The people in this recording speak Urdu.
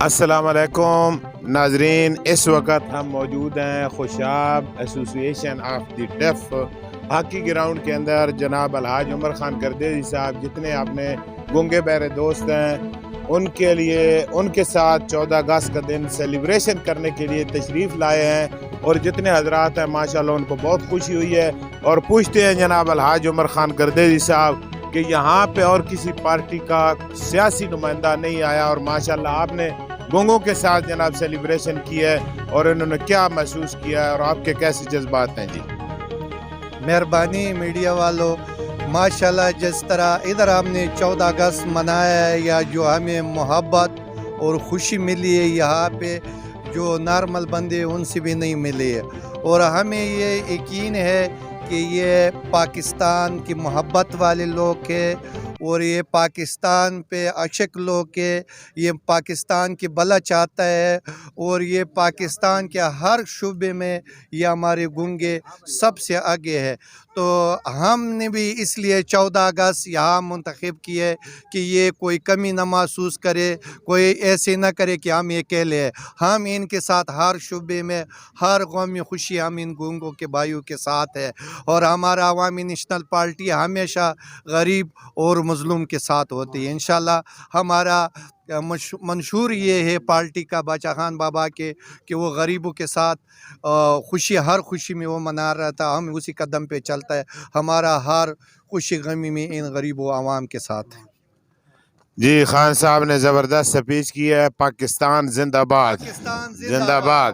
السلام علیکم ناظرین، اس وقت ہم موجود ہیں خوشاب ایسوسی ایشن آف دی ڈیف ہاکی گراؤنڈ کے اندر۔ جناب الحاج عمر خان گردیزی صاحب جتنے اپنے گونگے بہرے دوست ہیں ان کے لیے ان کے ساتھ 14 اگست کا دن سیلیبریشن کرنے کے لیے تشریف لائے ہیں، اور جتنے حضرات ہیں ماشاءاللہ ان کو بہت خوشی ہوئی ہے، اور پوچھتے ہیں جناب الحاج عمر خان گردیزی صاحب کہ یہاں پہ اور کسی پارٹی کا سیاسی نمائندہ نہیں آیا، اور ماشاءاللہ آپ نے گونگوں کے ساتھ جناب سیلیبریشن کی ہے، اور انہوں نے کیا محسوس کیا ہے اور آپ کے کیسے جذبات ہیں؟ جی مہربانی میڈیا والوں، ماشاءاللہ جس طرح ادھر ہم نے 14 اگست منایا ہے، یا جو ہمیں محبت اور خوشی ملی ہے یہاں پہ جو نارمل بندے ان سے بھی نہیں ملی ہے، اور ہمیں یہ یقین ہے کہ یہ پاکستان کی محبت والے لوگ ہیں، اور یہ پاکستان پہ عاشق لوگ ہیں، یہ پاکستان کی بھلا چاہتا ہے، اور یہ پاکستان کے ہر شعبے میں یہ ہمارے گونگے سب سے آگے ہے۔ تو ہم نے بھی اس لیے 14 اگست یہاں منتخب کیے کہ یہ کوئی کمی نہ محسوس کرے، کوئی ایسے نہ کرے کہ ہم یہ کہہ لیں۔ ہم ان کے ساتھ ہر شعبے میں، ہر غم میں خوشی ہم ان گونگوں کے بھائیوں کے ساتھ ہے، اور ہمارا عوامی نیشنل پارٹی ہمیشہ غریب اور مظلوم کے ساتھ ہوتی ہے۔ انشاءاللہ ہمارا منشور یہ ہے پارٹی کا باچا خان بابا کے کہ وہ غریبوں کے ساتھ خوشی، ہر خوشی میں وہ منا رہا تھا، ہم اسی قدم پہ چلتا ہے، ہمارا ہر خوشی غمی میں ان غریب و عوام کے ساتھ ہے۔ جی خان صاحب نے زبردست سپیچ کی ہے۔ پاکستان زندہ باد، پاکستان زندہ باد۔